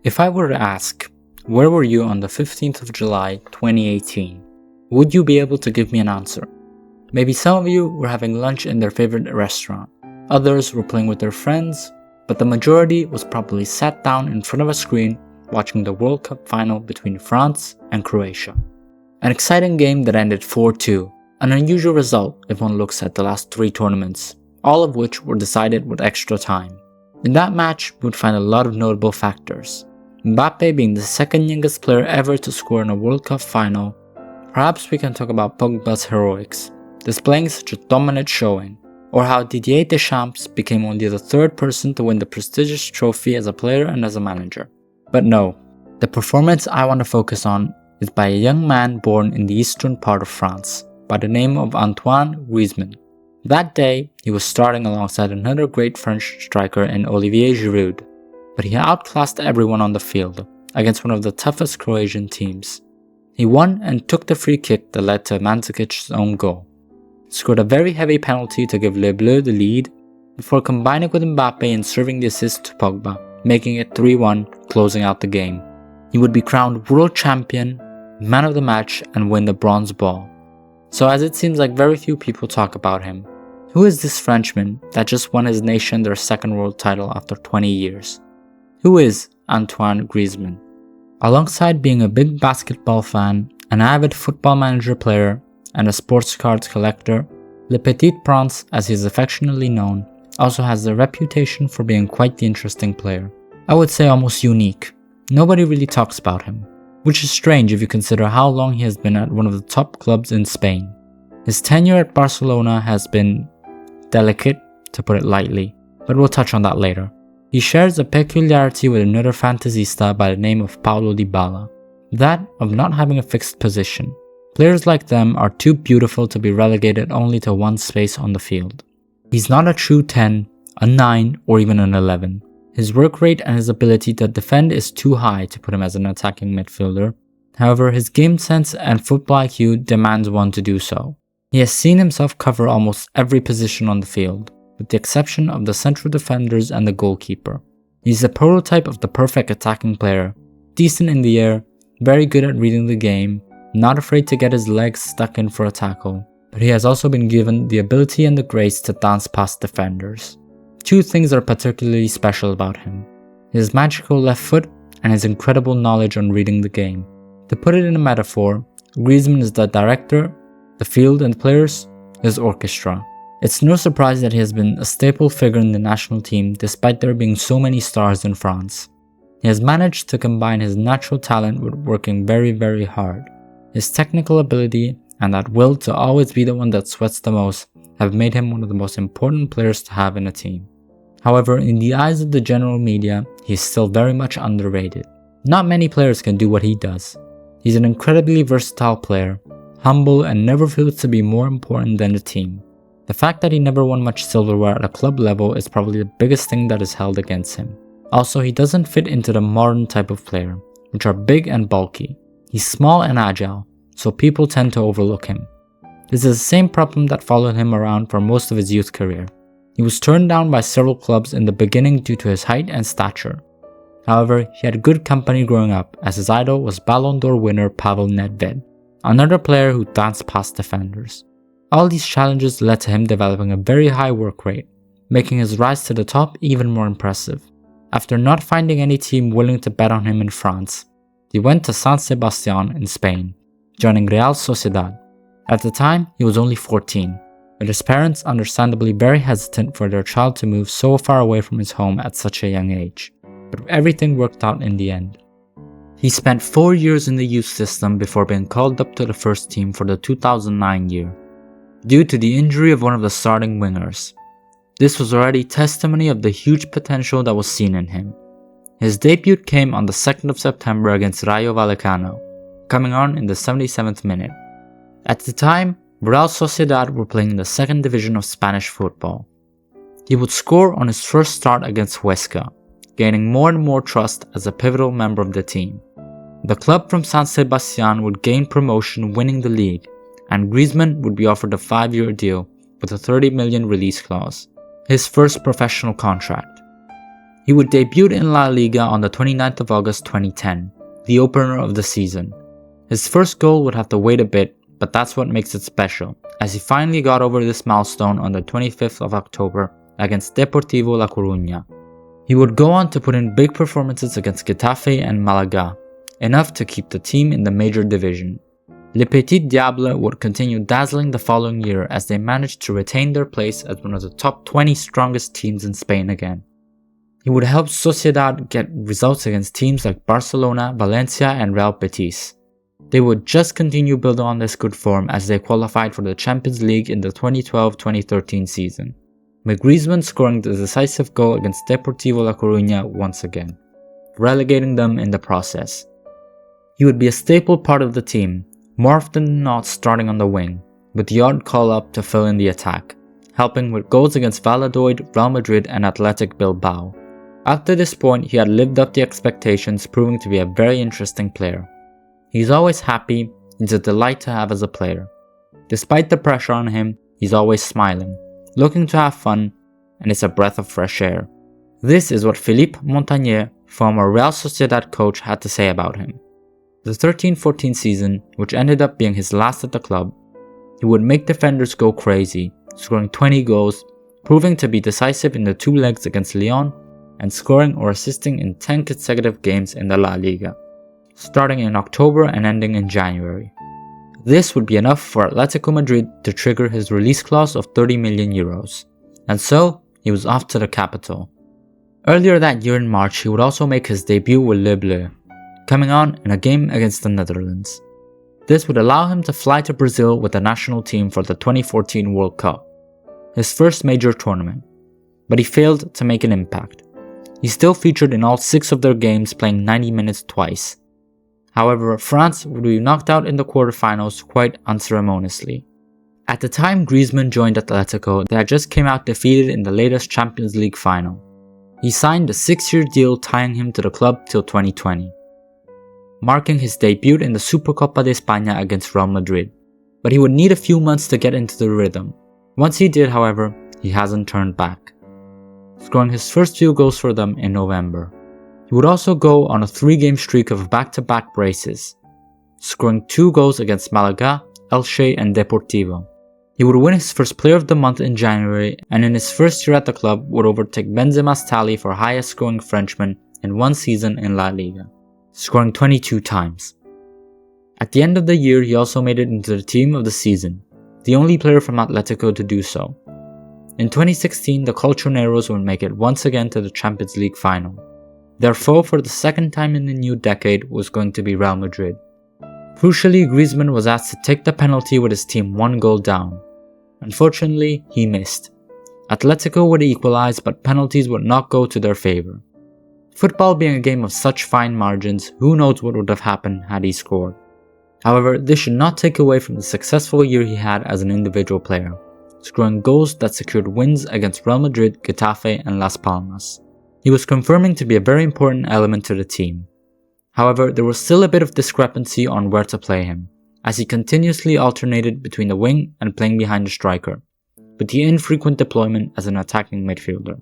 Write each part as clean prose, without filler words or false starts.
If I were to ask, where were you on the 15th of July 2018, would you be able to give me an answer? Maybe some of you were having lunch in their favorite restaurant, others were playing with their friends, but the majority was probably sat down in front of a screen watching the World Cup final between France and Croatia. An exciting game that ended 4-2, an unusual result if one looks at the last 3 tournaments, all of which were decided with extra time. In that match, we would find a lot of notable factors. Mbappe being the second youngest player ever to score in a World Cup final. Perhaps we can talk about Pogba's heroics, displaying such a dominant showing, or how Didier Deschamps became only the 3rd person to win the prestigious trophy as a player and as a manager. But no, the performance I want to focus on is by a young man born in the eastern part of France, by the name of Antoine Griezmann. That day, he was starting alongside another great French striker in Olivier Giroud, but he outclassed everyone on the field, against one of the toughest Croatian teams. He won and took the free kick that led to Mandzukic's own goal. Scored a very heavy penalty to give Les Bleus the lead, before combining with Mbappe and serving the assist to Pogba, making it 3-1, closing out the game. He would be crowned world champion, man of the match, and win the bronze ball. So as it seems like very few people talk about him, who is this Frenchman that just won his nation their 2nd world title after 20 years? Who is Antoine Griezmann? Alongside being a big basketball fan, an avid football manager player, and a sports cards collector, Le Petit Prince, as he is affectionately known, also has the reputation for being quite the interesting player. I would say almost unique. Nobody really talks about him, which is strange if you consider how long he has been at one of the top clubs in Spain. His tenure at Barcelona has been delicate, to put it lightly, but we'll touch on that later. He shares a peculiarity with another fantasista by the name of Paulo Dybala, that of not having a fixed position. Players like them are too beautiful to be relegated only to one space on the field. He's not a true 10, a 9, or even an 11. His work rate and his ability to defend is too high to put him as an attacking midfielder. However, his game sense and football IQ demands one to do so. He has seen himself cover almost every position on the field, with the exception of the central defenders and the goalkeeper. He's a prototype of the perfect attacking player, decent in the air, very good at reading the game, not afraid to get his legs stuck in for a tackle, but he has also been given the ability and the grace to dance past defenders. 2 things are particularly special about him: his magical left foot and his incredible knowledge on reading the game. To put it in a metaphor, Griezmann is the director, the field and the players, his orchestra. It's no surprise that he has been a staple figure in the national team despite there being so many stars in France. He has managed to combine his natural talent with working very, very hard. His technical ability and that will to always be the one that sweats the most have made him one of the most important players to have in a team. However, in the eyes of the general media, he is still very much underrated. Not many players can do what he does. He's an incredibly versatile player, humble and never feels to be more important than the team. The fact that he never won much silverware at a club level is probably the biggest thing that is held against him. Also, he doesn't fit into the modern type of player, which are big and bulky. He's small and agile, so people tend to overlook him. This is the same problem that followed him around for most of his youth career. He was turned down by several clubs in the beginning due to his height and stature. However, he had good company growing up, as his idol was Ballon d'Or winner Pavel Nedved, another player who danced past defenders. All these challenges led to him developing a very high work rate, making his rise to the top even more impressive. After not finding any team willing to bet on him in France, he went to San Sebastian in Spain, joining Real Sociedad. At the time, he was only 14, with his parents understandably very hesitant for their child to move so far away from his home at such a young age, but everything worked out in the end. He spent 4 years in the youth system before being called up to the first team for the 2009 year, due to the injury of one of the starting wingers. This was already testimony of the huge potential that was seen in him. His debut came on the 2nd of September against Rayo Vallecano, coming on in the 77th minute. At the time, Real Sociedad were playing in the 2nd division of Spanish football. He would score on his first start against Huesca, gaining more and more trust as a pivotal member of the team. The club from San Sebastian would gain promotion, winning the league, and Griezmann would be offered a 5-year deal with a 30 million release clause, his first professional contract. He would debut in La Liga on the 29th of August 2010, the opener of the season. His first goal would have to wait a bit, but that's what makes it special, as he finally got over this milestone on the 25th of October against Deportivo La Coruña. He would go on to put in big performances against Getafe and Malaga, enough to keep the team in the major division. Le Petit Diable would continue dazzling the following year as they managed to retain their place as one of the top 20 strongest teams in Spain again. He would help Sociedad get results against teams like Barcelona, Valencia and Real Betis. They would just continue building on this good form as they qualified for the Champions League in the 2012-2013 season, with Griezmann scoring the decisive goal against Deportivo La Coruña once again, relegating them in the process. He would be a staple part of the team, more often than not starting on the wing, with the odd call-up to fill in the attack, helping with goals against Valladolid, Real Madrid and Athletic Bilbao. Up to this point, he had lived up to expectations, proving to be a very interesting player. He's always happy, he's a delight to have as a player. Despite the pressure on him, he's always smiling, looking to have fun, and it's a breath of fresh air. This is what Philippe Montagnier, former Real Sociedad coach, had to say about him. The 13-14 season, which ended up being his last at the club, he would make defenders go crazy, scoring 20 goals, proving to be decisive in the two legs against Lyon, and scoring or assisting in 10 consecutive games in the La Liga, starting in October and ending in January. This would be enough for Atletico Madrid to trigger his release clause of 30 million euros, and so he was off to the capital. Earlier that year in March, he would also make his debut with Le Bleu, coming on in a game against the Netherlands. This would allow him to fly to Brazil with the national team for the 2014 World Cup, his first major tournament, but he failed to make an impact. He still featured in all 6 of their games, playing 90 minutes twice. However, France would be knocked out in the quarterfinals quite unceremoniously. At the time Griezmann joined Atletico, they had just came out defeated in the latest Champions League final. He signed a 6-year deal tying him to the club till 2020, marking his debut in the Supercopa de España against Real Madrid. But he would need a few months to get into the rhythm. Once he did, however, he hasn't turned back, scoring his first few goals for them in November. He would also go on a 3-game streak of back-to-back braces, scoring 2 goals against Malaga, Elche and Deportivo. He would win his first Player of the Month in January, and in his first year at the club would overtake Benzema's tally for highest scoring Frenchman in one season in La Liga, scoring 22 times. At the end of the year, he also made it into the team of the season, the only player from Atletico to do so. In 2016, the Colchoneros would make it once again to the Champions League final. Their foe for the second time in the new decade was going to be Real Madrid. Crucially, Griezmann was asked to take the penalty with his team 1 goal down. Unfortunately, he missed. Atletico would equalize, but penalties would not go to their favor. Football being a game of such fine margins, who knows what would have happened had he scored. However, this should not take away from the successful year he had as an individual player, scoring goals that secured wins against Real Madrid, Getafe and Las Palmas. He was confirming to be a very important element to the team. However, there was still a bit of discrepancy on where to play him, as he continuously alternated between the wing and playing behind the striker, with the infrequent deployment as an attacking midfielder.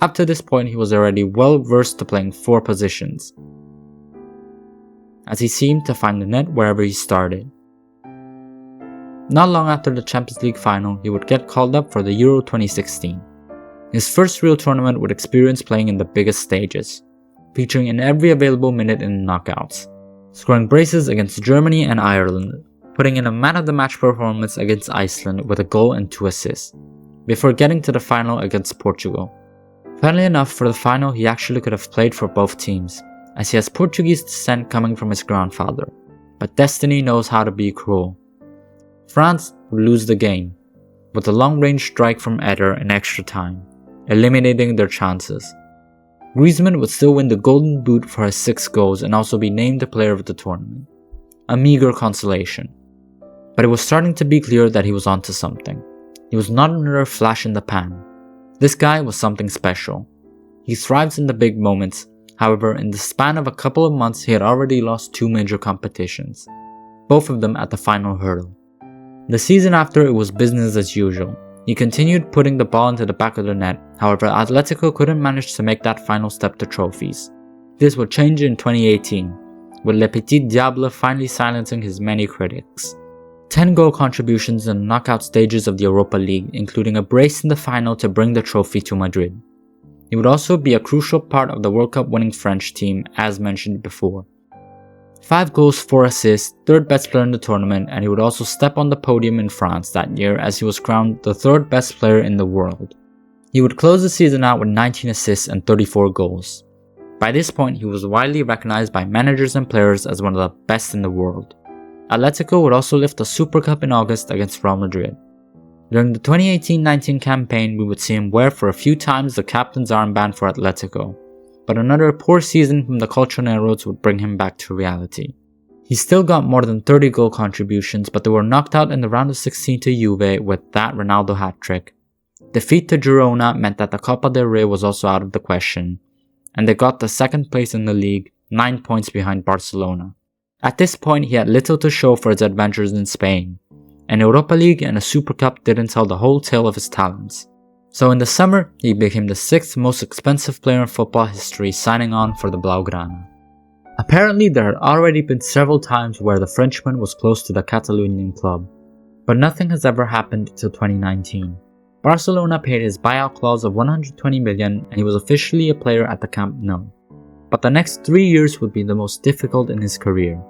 Up to this point, he was already well versed to playing 4 positions, as he seemed to find the net wherever he started. Not long after the Champions League final, he would get called up for the Euro 2016. His first real tournament with experience playing in the biggest stages, featuring in every available minute in the knockouts, scoring braces against Germany and Ireland, putting in a man-of-the-match performance against Iceland with a goal and 2 assists, before getting to the final against Portugal. Funnily enough, for the final he actually could have played for both teams, as he has Portuguese descent coming from his grandfather, but destiny knows how to be cruel. France would lose the game, with a long-range strike from Eder in extra time, eliminating their chances. Griezmann would still win the Golden Boot for his 6 goals and also be named the player of the tournament. A meager consolation. But it was starting to be clear that he was onto something. He was not another flash in the pan. This guy was something special. He thrives in the big moments. However, in the span of a couple of months he had already lost 2 major competitions, both of them at the final hurdle. The season after, it was business as usual. He continued putting the ball into the back of the net, However, Atletico couldn't manage to make that final step to trophies. This would change in 2018, with Le Petit Diable finally silencing his many critics. 10 goal contributions in the knockout stages of the Europa League, including a brace in the final to bring the trophy to Madrid. He would also be a crucial part of the World Cup winning French team, as mentioned before. 5 goals, 4 assists, third best player in the tournament, and he would also step on the podium in France that year as he was crowned the third best player in the world. He would close the season out with 19 assists and 34 goals. By this point, he was widely recognized by managers and players as one of the best in the world. Atletico would also lift the Super Cup in August against Real Madrid. During the 2018-19 campaign, we would see him wear for a few times the captain's armband for Atletico, but another poor season from the Colchoneros would bring him back to reality. He still got more than 30 goal contributions, but they were knocked out in the round of 16 to Juve with that Ronaldo hat-trick. Defeat to Girona meant that the Copa del Rey was also out of the question, and they got the second place in the league, 9 points behind Barcelona. At this point, he had little to show for his adventures in Spain. An Europa League and a Super Cup didn't tell the whole tale of his talents. So in the summer, he became the 6th most expensive player in football history, signing on for the Blaugrana. Apparently, there had already been several times where the Frenchman was close to the Catalonian club, but nothing has ever happened until 2019. Barcelona paid his buyout clause of 120 million and he was officially a player at the Camp Nou. But the next 3 years would be the most difficult in his career.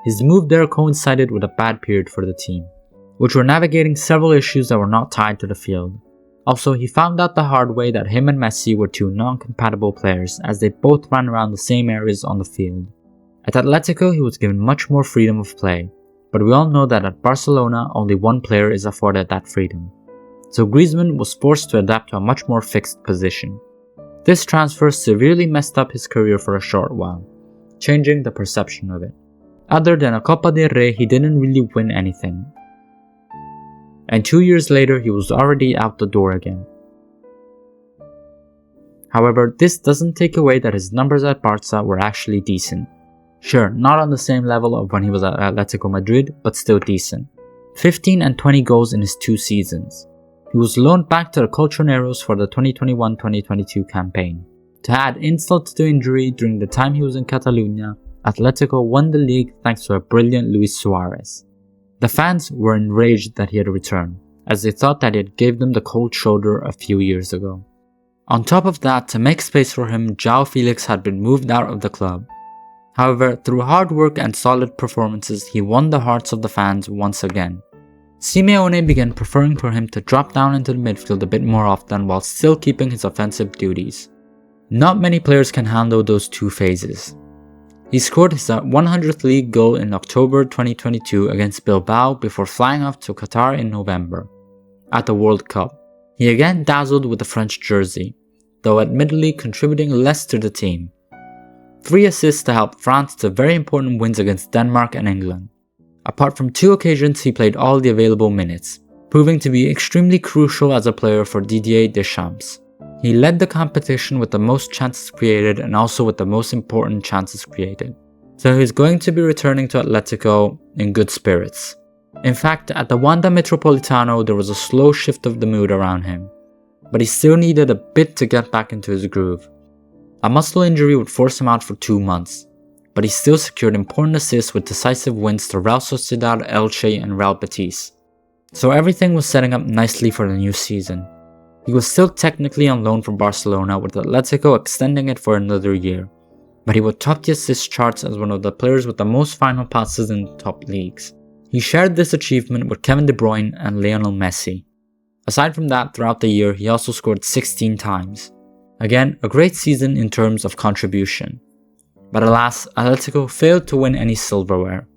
His move there coincided with a bad period for the team, which were navigating several issues that were not tied to the field. Also, he found out the hard way that him and Messi were two non-compatible players as they both ran around the same areas on the field. At Atletico, he was given much more freedom of play, but we all know that at Barcelona, only one player is afforded that freedom. So Griezmann was forced to adapt to a much more fixed position. This transfer severely messed up his career for a short while, changing the perception of it. Other than a Copa del Rey, he didn't really win anything. And 2 years later, he was already out the door again. However, this doesn't take away that his numbers at Barca were actually decent. Sure, not on the same level of when he was at Atletico Madrid, but still decent. 15 and 20 goals in his 2 seasons. He was loaned back to the Colchoneros for the 2021-2022 campaign. To add insult to injury, during the time he was in Catalonia, Atletico won the league thanks to a brilliant Luis Suarez. The fans were enraged that he had returned, as they thought that he had gave them the cold shoulder a few years ago. On top of that, to make space for him, João Felix had been moved out of the club. However, through hard work and solid performances, he won the hearts of the fans once again. Simeone began preferring for him to drop down into the midfield a bit more often while still keeping his offensive duties. Not many players can handle those two phases. He scored his 100th league goal in October 2022 against Bilbao before flying off to Qatar in November. At the World Cup, he again dazzled with the French jersey, though admittedly contributing less to the team. 3 assists to help France to very important wins against Denmark and England. Apart from 2 occasions, he played all the available minutes, proving to be extremely crucial as a player for Didier Deschamps. He led the competition with the most chances created and also with the most important chances created. So he's going to be returning to Atletico in good spirits. In fact, at the Wanda Metropolitano, there was a slow shift of the mood around him, but he still needed a bit to get back into his groove. A muscle injury would force him out for 2 months, but he still secured important assists with decisive wins to Real Sociedad, Elche and Real Betis. So everything was setting up nicely for the new season. He was still technically on loan from Barcelona, with Atletico extending it for another year, but he would top the assist charts as one of the players with the most final passes in the top leagues. He shared this achievement with Kevin De Bruyne and Lionel Messi. Aside from that, throughout the year, he also scored 16 times. Again, a great season in terms of contribution. But alas, Atletico failed to win any silverware.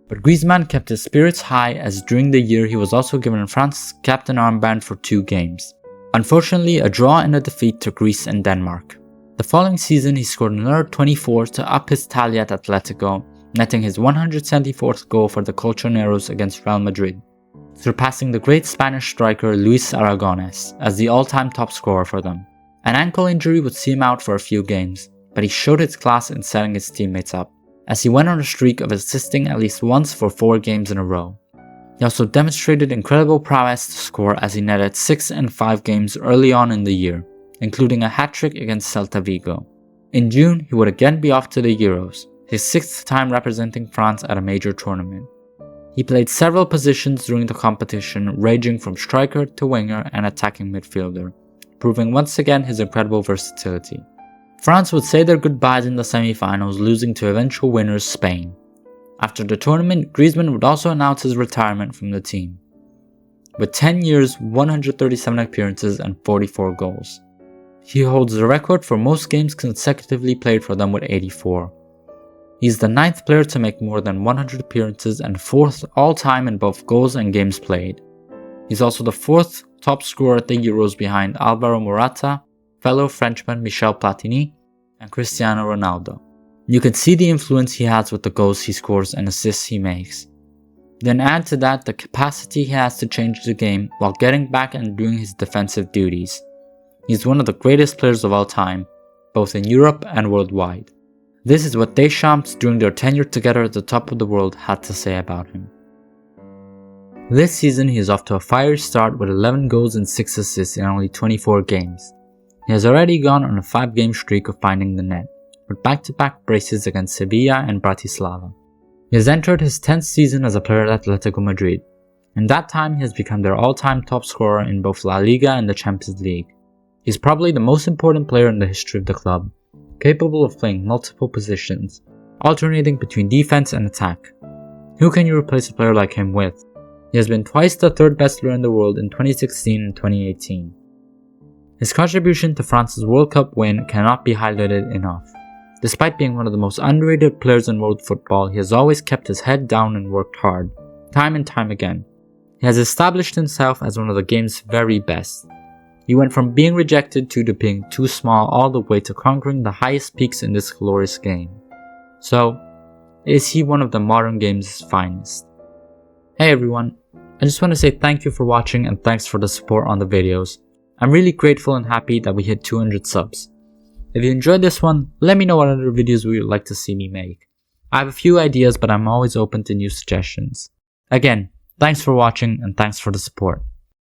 But Griezmann kept his spirits high as during the year he was also given France's captain armband for 2 games. Unfortunately, a draw and a defeat to Greece and Denmark. The following season he scored another 24 to up his tally at Atletico, netting his 174th goal for the Colchoneros against Real Madrid, surpassing the great Spanish striker Luis Aragonés as the all-time top scorer for them. An ankle injury would see him out for a few games, but he showed his class in setting his teammates up, as he went on a streak of assisting at least once for 4 games in a row. He He also demonstrated incredible prowess to score as he netted 6 and 5 games early on in the year, including a hat-trick against Celta Vigo. In June, he would again be off to the Euros, his 6th time representing France at a major tournament. He played several positions during the competition, ranging from striker to winger and attacking midfielder, proving once again his incredible versatility. France would say their goodbyes in the semi-finals, losing to eventual winners Spain. After the tournament, Griezmann would also announce his retirement from the team, with 10 years, 137 appearances and 44 goals. He holds the record for most games consecutively played for them with 84. He's the 9th player to make more than 100 appearances and 4th all-time in both goals and games played. He's also the 4th top scorer at the Euros behind Alvaro Morata, fellow Frenchman Michel Platini, and Cristiano Ronaldo. You can see the influence he has with the goals he scores and assists he makes. Then add to that the capacity he has to change the game while getting back and doing his defensive duties. He's one of the greatest players of all time, both in Europe and worldwide. This is what Deschamps, during their tenure together at the top of the world, had to say about him. This season he is off to a fiery start with 11 goals and 6 assists in only 24 games. He has already gone on a 5-game streak of finding the net, with back-to-back braces against Sevilla and Bratislava. He has entered his 10th season as a player at Atletico Madrid. In that time he has become their all-time top scorer in both La Liga and the Champions League. He is probably the most important player in the history of the club, capable of playing multiple positions, alternating between defense and attack. Who can you replace a player like him with? He has been twice the 3rd best player in the world in 2016 and 2018. His contribution to France's World Cup win cannot be highlighted enough. Despite being one of the most underrated players in world football, he has always kept his head down and worked hard, time and time again. He has established himself as one of the game's very best. He went from being rejected to being too small all the way to conquering the highest peaks in this glorious game. So, is he one of the modern game's finest? Hey everyone, I just want to say thank you for watching and thanks for the support on the videos. I'm really grateful and happy that we hit 200 subs. If you enjoyed this one, let me know what other videos you would like to see me make. I have a few ideas, but I'm always open to new suggestions. Again, thanks for watching and thanks for the support.